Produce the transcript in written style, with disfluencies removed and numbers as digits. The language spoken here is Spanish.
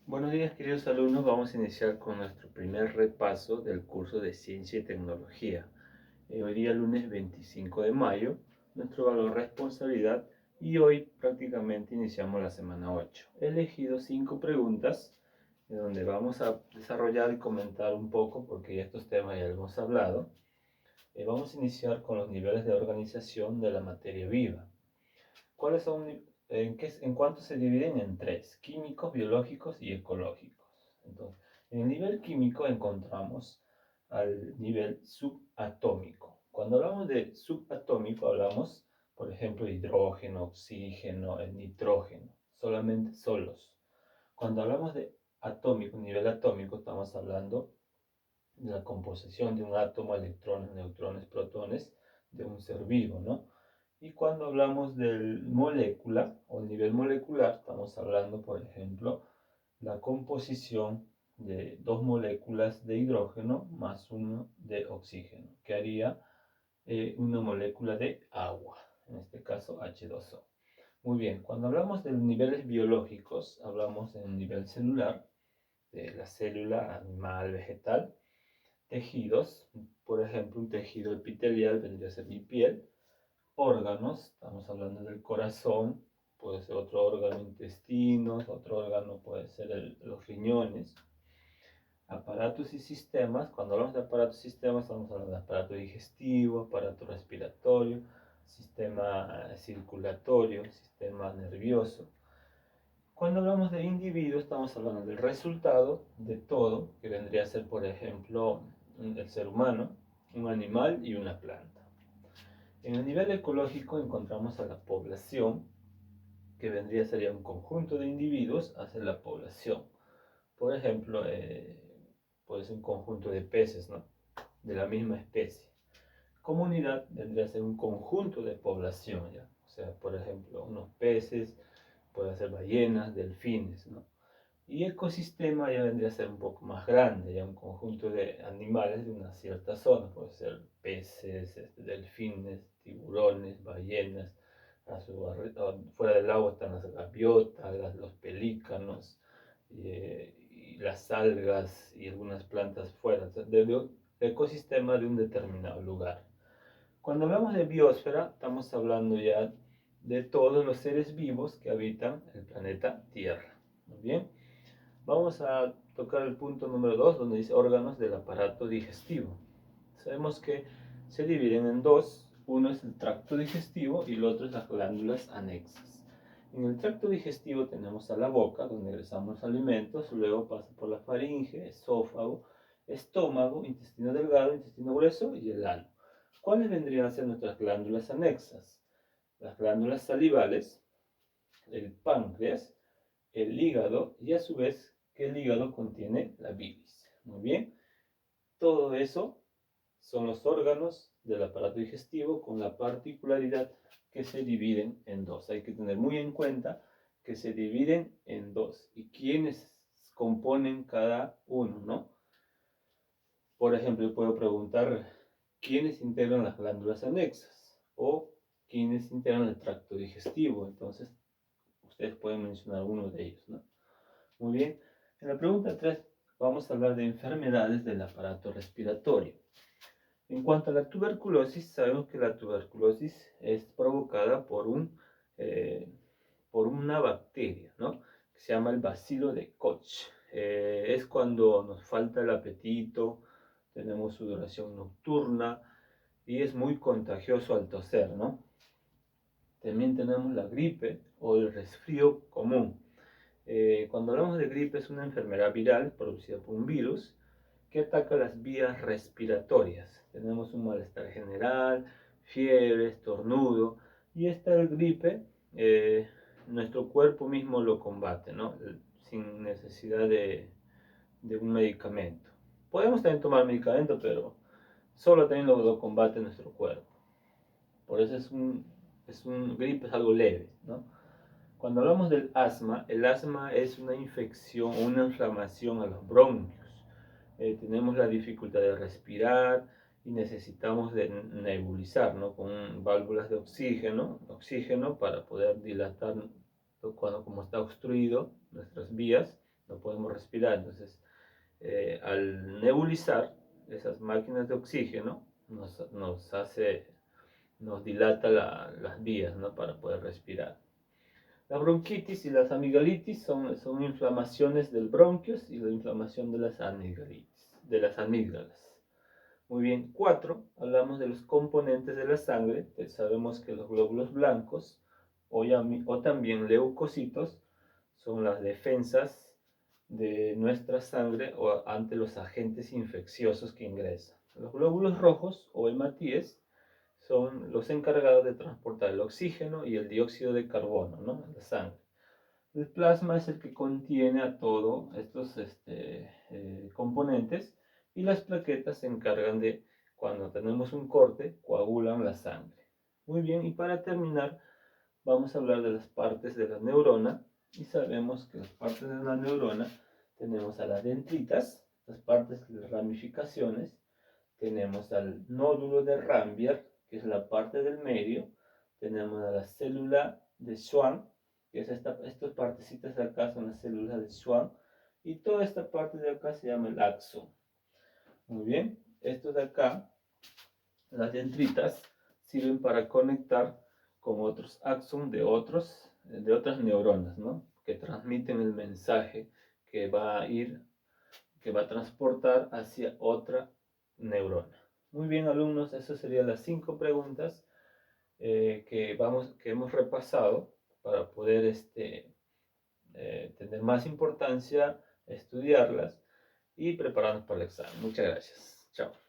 Buenos días, queridos alumnos. Vamos a iniciar con nuestro primer repaso del curso de Ciencia y Tecnología. Hoy día, lunes 25 de mayo, nuestro valor responsabilidad, y hoy prácticamente iniciamos la semana 8. He elegido 5 preguntas donde vamos a desarrollar y comentar un poco, porque ya estos temas ya hemos hablado. Vamos a iniciar con los niveles de organización de la materia viva. ¿Cuáles son, en cuánto se dividen? En tres: químicos, biológicos y ecológicos. Entonces, en el nivel químico encontramos al nivel subatómico. Cuando hablamos de subatómico, hablamos, por ejemplo, de hidrógeno, oxígeno, el nitrógeno, solamente solos. Cuando hablamos de atómico, nivel atómico, estamos hablando de la composición de un átomo, electrones, neutrones, protones, de un ser vivo, ¿no? Y cuando hablamos del molécula o nivel molecular, estamos hablando, por ejemplo, la composición de dos moléculas de hidrógeno más uno de oxígeno, que haría una molécula de agua, en este caso H2O. Muy bien, cuando hablamos de niveles biológicos, hablamos en el nivel celular, de la célula animal, vegetal. Tejidos, por ejemplo, un tejido epitelial vendría a ser mi piel. Órganos, estamos hablando del corazón, puede ser otro órgano, intestinos, otro órgano puede ser los riñones. Aparatos y sistemas, cuando hablamos de aparatos y sistemas, estamos hablando de aparato digestivo, aparato respiratorio, sistema circulatorio, sistema nervioso. Cuando hablamos de individuo, estamos hablando del resultado de todo, que vendría a ser, por ejemplo, el ser humano, un animal y una planta. En el nivel ecológico encontramos a la población, que vendría a ser un conjunto de individuos hacia la población. Por ejemplo, puede ser un conjunto de peces, ¿no? De la misma especie. Comunidad vendría a ser un conjunto de población, ¿ya? O sea, por ejemplo, unos peces, puede ser ballenas, delfines, ¿no? Y ecosistema ya vendría a ser un poco más grande, ya un conjunto de animales de una cierta zona, puede ser peces, delfines, tiburones, ballenas. Fuera del agua están las gaviotas, los pelícanos, y las algas y algunas plantas fuera, del ecosistema de un determinado lugar. Cuando hablamos de biosfera, estamos hablando ya de todos los seres vivos que habitan el planeta Tierra. Muy bien. Vamos a tocar el punto número 2, donde dice órganos del aparato digestivo. Sabemos que se dividen en dos. Uno es el tracto digestivo y el otro es las glándulas anexas. En el tracto digestivo tenemos a la boca, donde ingresamos alimentos, luego pasa por la faringe, esófago, estómago, intestino delgado, intestino grueso y el ano. ¿Cuáles vendrían a ser nuestras glándulas anexas? Las glándulas salivales, el páncreas, el hígado, y a su vez que el hígado contiene la bilis. Muy bien, todo eso son los órganos del aparato digestivo, con la particularidad que se dividen en dos. Hay que tener muy en cuenta que se dividen en dos y quiénes componen cada uno, ¿no? Por ejemplo, puedo preguntar quiénes integran las glándulas anexas o quiénes integran el tracto digestivo. Entonces, ustedes pueden mencionar alguno de ellos, ¿no? Muy bien. En la pregunta 3 vamos a hablar de enfermedades del aparato respiratorio. En cuanto a la tuberculosis, sabemos que la tuberculosis es provocada por una bacteria, ¿no? Que se llama el bacilo de Koch. Es cuando nos falta el apetito, tenemos sudoración nocturna y es muy contagioso al toser, ¿no? También tenemos la gripe o el resfrío común. Cuando hablamos de gripe, es una enfermedad viral producida por un virus que ataca las vías respiratorias. Tenemos un malestar general, fiebre, estornudo, y esta gripe, nuestro cuerpo mismo lo combate, ¿no? Sin necesidad de un medicamento. Podemos también tomar medicamento, pero solo también lo combate nuestro cuerpo. Por eso es un gripe, es algo leve, ¿no? Cuando hablamos del asma, el asma es una infección o una inflamación a los bronquios. Tenemos la dificultad de respirar y necesitamos de nebulizar, ¿no? Con válvulas de oxígeno para poder dilatar como está obstruido nuestras vías, no podemos respirar. Entonces, al nebulizar, esas máquinas de oxígeno nos dilata las vías, ¿no? Para poder respirar. La bronquitis y las amigdalitis son inflamaciones del bronquios y la inflamación de las amígdalas. Muy bien, 4. Hablamos de los componentes de la sangre. Sabemos que los glóbulos blancos o también leucocitos son las defensas de nuestra sangre ante los agentes infecciosos que ingresan. Los glóbulos rojos o hematíes son los encargados de transportar el oxígeno y el dióxido de carbono, ¿no?, en la sangre. El plasma es el que contiene a todos estos componentes, y las plaquetas se encargan de, cuando tenemos un corte, coagulan la sangre. Muy bien, y para terminar, vamos a hablar de las partes de la neurona, y sabemos que las partes de la neurona tenemos a las dendritas, las partes de las ramificaciones, tenemos al nódulo de Rambier, que es la parte del medio, tenemos a la célula de Schwann, que es estas partecitas de acá son las células de Schwann, y toda esta parte de acá se llama el axón. Muy bien, estos de acá, las dendritas, sirven para conectar con otros axón de otras neuronas, ¿no?, que transmiten el mensaje que va a transportar hacia otra neurona. Muy bien, alumnos, esas serían las 5 preguntas que hemos repasado para poder tener más importancia, estudiarlas y prepararnos para el examen. Muchas gracias. Chao.